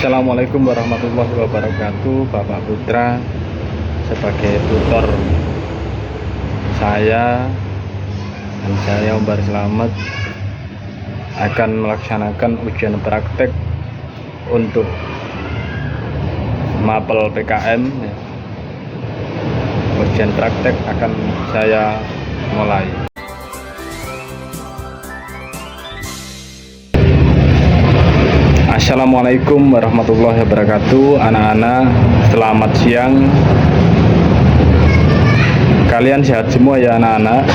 Assalamualaikum warahmatullahi wabarakatuh. Bapak Putra sebagai tutor saya dan saya Umar Selamat akan melaksanakan ujian praktek untuk mapel PKM. Ujian praktek akan saya mulai. Assalamualaikum warahmatullahi wabarakatuh. Anak-anak, selamat siang. Kalian sehat semua ya anak-anak?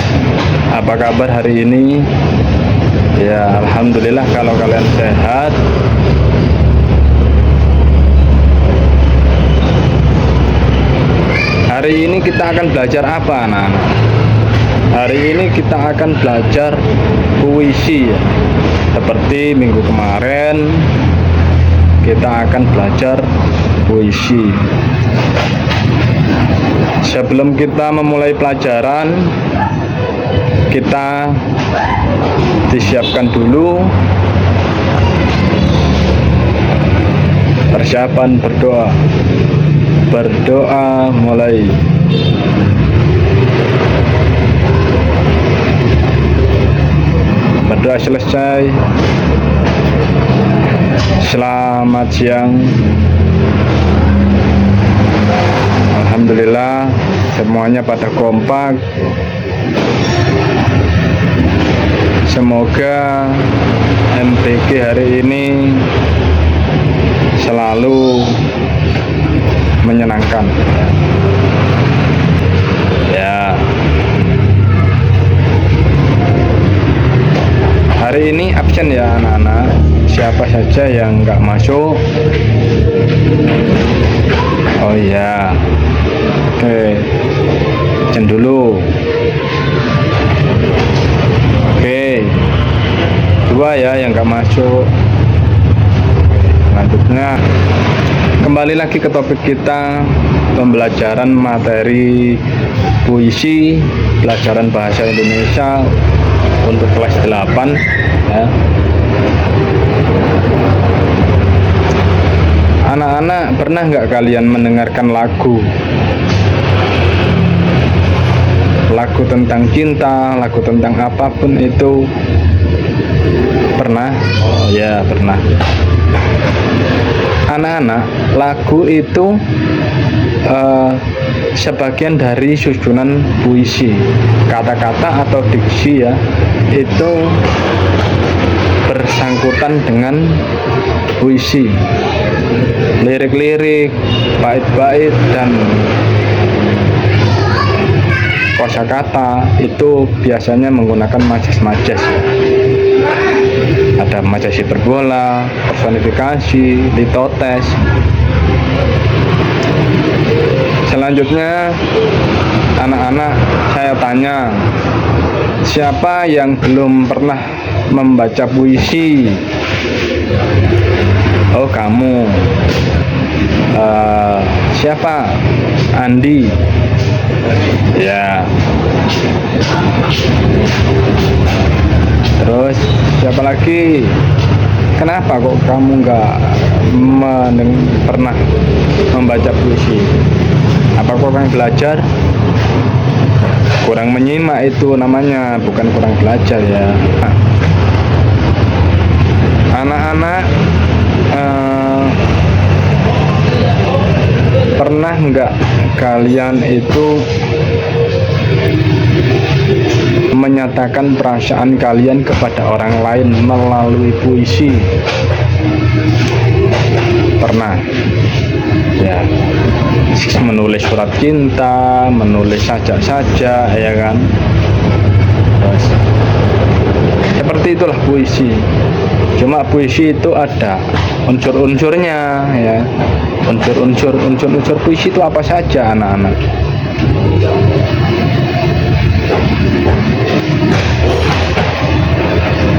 Apa kabar hari ini? Ya, alhamdulillah kalau kalian sehat. Hari ini kita akan belajar apa anak-anak? Hari ini kita akan belajar puisi ya. Seperti minggu kemarin kita akan belajar puisi. Sebelum kita memulai pelajaran, kita disiapkan dulu persiapan berdoa. Berdoa mulai. Berdoa selesai. Selamat siang. Alhamdulillah semuanya pada kompak. Semoga MTQ hari ini selalu menyenangkan. Ya. Hari ini absen ya anak-anak. Siapa saja yang nggak masuk? Oh iya. Oke. Absen dulu. Oke. 2 ya yang nggak masuk. Selanjutnya kembali lagi ke topik kita, pembelajaran materi puisi, pelajaran bahasa Indonesia untuk kelas 8 ya. Anak-anak, pernah nggak kalian mendengarkan lagu tentang cinta, lagu tentang apapun itu? Pernah? Oh ya, pernah. Anak-anak, lagu itu sebagian dari susunan puisi. Kata-kata atau diksi ya, itu bersangkutan dengan puisi. Lirik-lirik, bait-bait, dan kosakata itu biasanya menggunakan majas-majas. Ada majas hiperbola, personifikasi, litotes. Selanjutnya, anak-anak, saya tanya, siapa yang belum pernah membaca puisi? Oh, kamu. Siapa? Andi. Ya. Terus siapa lagi? Kenapa kok kamu nggak pernah membaca puisi? Apa kurang belajar? Kurang menyimak itu namanya, bukan kurang belajar ya. Anak-anak, pernah nggak kalian itu menyatakan perasaan kalian kepada orang lain melalui puisi? Pernah ya, menulis surat cinta, menulis sajak-sajak ya kan. Terus, seperti itulah puisi. Cuma puisi itu ada unsur-unsurnya ya. Unsur puisi itu apa saja anak-anak?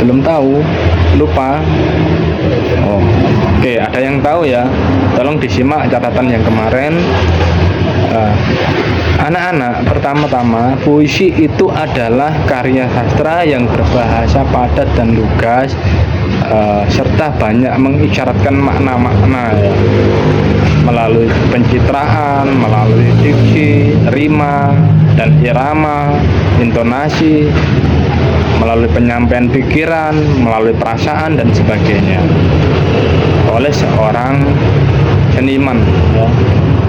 Belum tahu? Lupa? Oh, oke, ada yang tahu ya? Tolong disimak catatan yang kemarin. Nah, anak-anak, pertama-tama puisi itu adalah karya sastra yang berbahasa padat dan lugas, serta banyak mengisyaratkan makna-makna ya, melalui pencitraan, melalui diksi, rima, dan irama, intonasi, melalui penyampaian pikiran, melalui perasaan dan sebagainya oleh seorang seniman ya.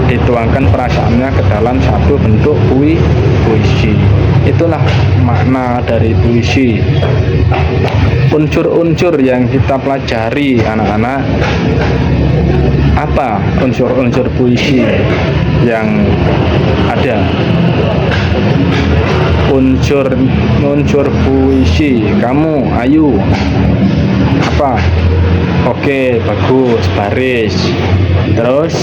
Dituangkan perasaannya ke dalam satu bentuk puisi. Itulah makna dari puisi. Unsur-unsur yang kita pelajari anak-anak, apa unsur-unsur puisi yang ada? Unsur puisi, kamu Ayu apa? Oke, bagus, baris. Terus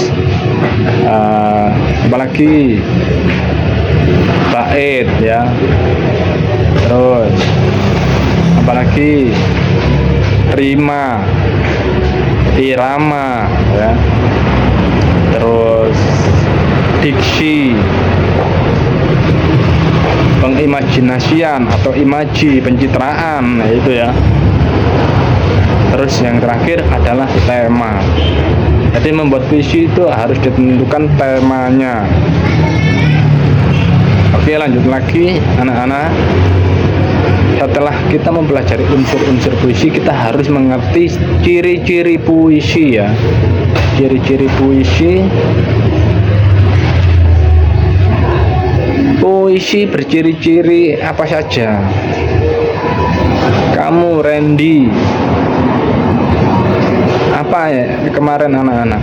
apalagi? Bait ya. Terus apalagi? Rima, irama ya. Terus diksi, pengimajinasian atau imaji, pencitraan, nah itu ya. Terus yang terakhir adalah tema. Jadi membuat puisi itu harus ditentukan temanya. Oke, lanjut lagi anak-anak. Setelah kita mempelajari unsur-unsur puisi, kita harus mengerti ciri-ciri puisi ya. Ciri-ciri puisi. Puisi berciri-ciri apa saja? Kamu Randy, apa ya kemarin anak-anak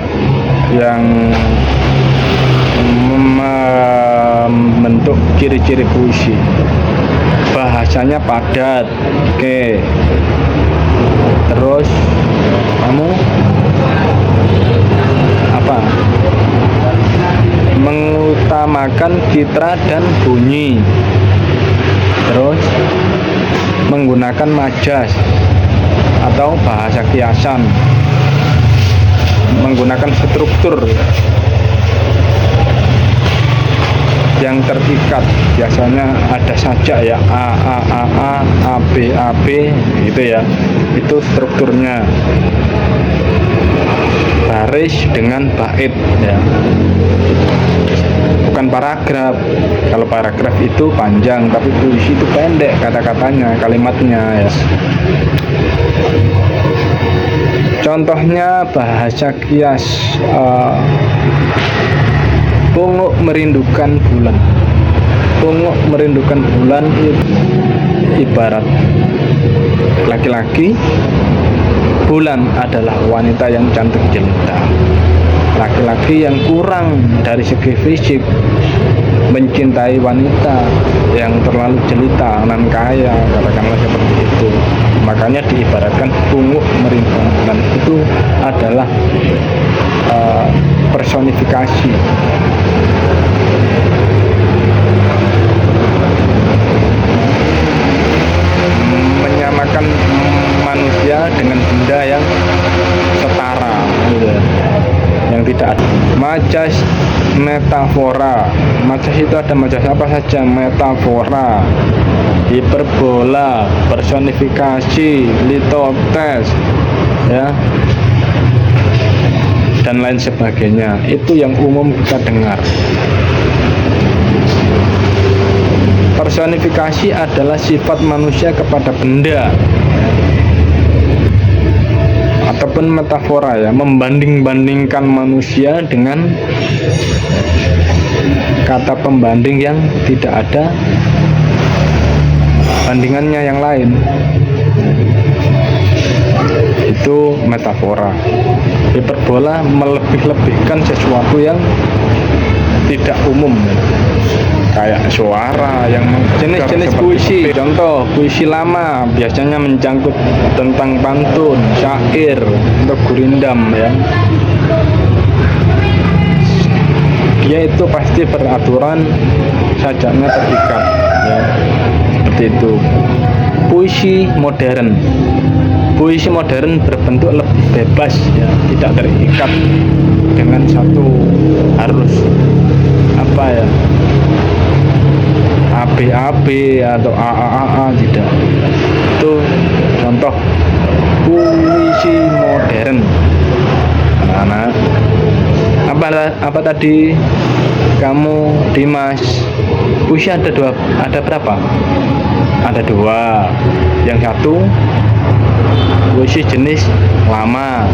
yang membentuk ciri-ciri puisi? Bahasanya padat, oke. Terus kamu apa? Mengutamakan citra dan bunyi. Terus menggunakan majas atau bahasa kiasan, menggunakan struktur yang terikat, biasanya ada sajak ya, A, B, gitu ya, itu strukturnya. Baris dengan bait ya, bukan paragraf. Kalau paragraf itu panjang, tapi puisi itu pendek kata-katanya, kalimatnya ya. Contohnya bahasa kias, Punguk merindukan bulan. Punguk merindukan bulan itu ibarat laki-laki, bulan adalah wanita yang cantik jelita. Laki-laki yang kurang dari segi fisik mencintai wanita yang terlalu jelita, nan kaya, katakanlah seperti itu. Makanya diibaratkan punguk merindukan bulan. Itu adalah personifikasi. Menyamakan manusia dengan benda yang setara gitu, yang tidak ada. Majas metafora. Majas itu ada majas apa saja? Metafora, hiperbola, personifikasi, litotes ya, dan lain sebagainya. Itu yang umum kita dengar. Personifikasi adalah sifat manusia kepada benda, ataupun metafora ya, membanding-bandingkan manusia dengan kata pembanding yang tidak ada bandingannya yang lain. Itu metafora. Hiperbola melebih-lebihkan sesuatu yang tidak umum, kayak suara yang jenis-jenis puisi. Contoh puisi lama biasanya mencangkut tentang pantun, syair, atau gurindam ya. Dia itu pasti beraturan, sajaknya terikat ya, seperti itu. Puisi modern. Puisi modern berbentuk lebih bebas ya, tidak terikat dengan satu harus apa apa ya, AB atau AAA, tidak. Itu contoh puisi modern anak-anak. Apa tadi kamu, Dimas? Puisi ada berapa? Ada dua. Yang satu puisi jenis lama,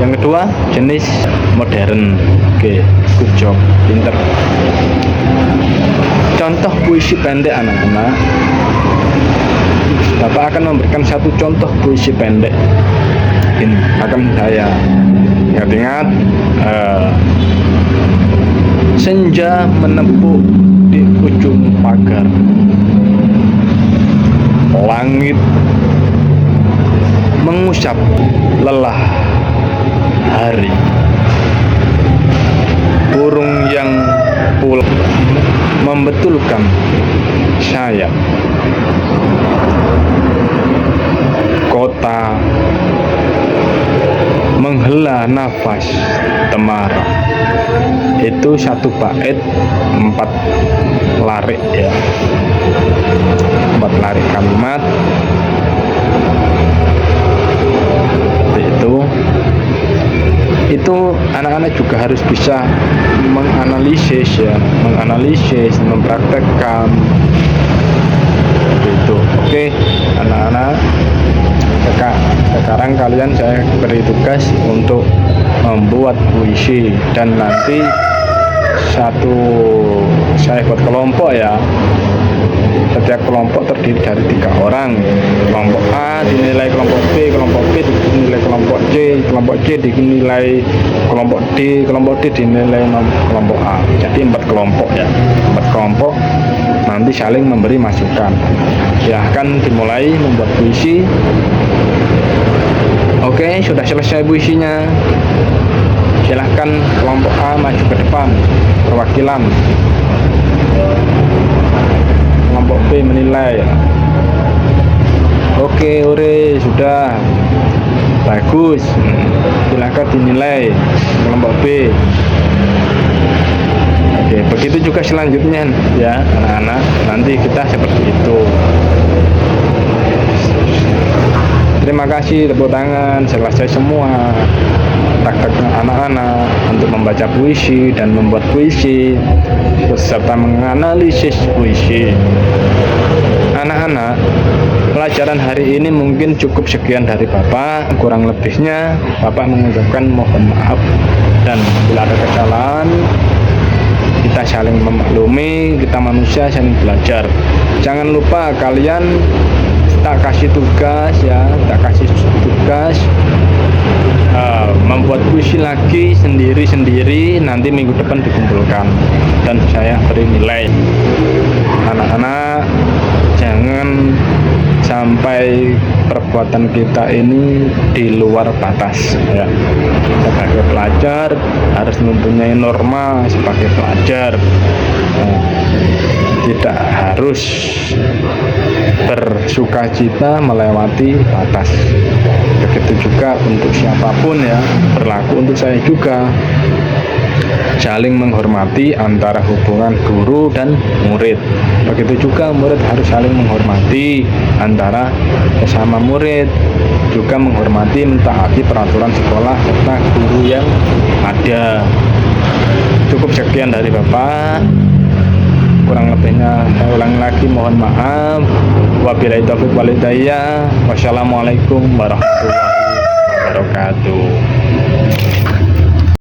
yang kedua jenis modern. Oke, good job, pinter. Contoh puisi pendek anak-anak. Bapak akan memberikan satu contoh puisi pendek. Ini akan saya ingat-ingat. Senja menepuk di ujung pagar, langit mengusap lelah hari, burung yang pulang membetulkan sayap, kota menghela nafas temaram. Itu satu bait 4 larik ya, 4 larik kalimat. Itu anak-anak juga harus bisa menganalisis ya, mempraktekkan itu. Oke anak-anak, sekarang kalian saya beri tugas untuk membuat puisi, dan nanti saya buat kelompok ya. Setiap kelompok terdiri dari 3 orang. Kelompok A dinilai kelompok B, kelompok B dinilai kelompok C, kelompok C dinilai kelompok D, kelompok D dinilai kelompok A. Jadi 4 kelompok ya, 4 kelompok nanti saling memberi masukan. Silahkan dimulai membuat puisi. Oke, sudah selesai puisinya. Silahkan kelompok A maju ke depan, perwakilan. Kelompok B menilai. Oke, ore, sudah bagus. Silahkan dinilai kelompok B. Oke, begitu juga selanjutnya ya anak-anak. Nanti kita seperti itu. Terima kasih, tepuk tangan. Selesai semua praktek anak-anak untuk membaca puisi dan membuat puisi serta menganalisis puisi. Anak-anak, pelajaran hari ini mungkin cukup sekian dari Bapak. Kurang lebihnya Bapak mengucapkan mohon maaf, dan bila ada kesalahan kita saling memaklumi. Kita manusia saling belajar. Jangan lupa kalian tak kasih tugas ya, membuat puisi lagi sendiri-sendiri. Nanti minggu depan dikumpulkan dan saya beri nilai. Anak-anak, jangan sampai perbuatan kita ini di luar batas ya. Sebagai pelajar harus mempunyai norma sebagai pelajar. Tidak harus bersukacita melewati batas. Begitu juga untuk siapapun ya, berlaku untuk saya juga. Saling menghormati antara hubungan guru dan murid. Begitu juga murid harus saling menghormati antara sesama murid. Juga menghormati, mentaati peraturan sekolah serta guru yang ada. Cukup sekian dari Bapak. Kurang lebihnya saya ulangi lagi, mohon maaf. Wabillahi taufiq wal hidayah. Wassalamualaikum warahmatullahi wabarakatuh.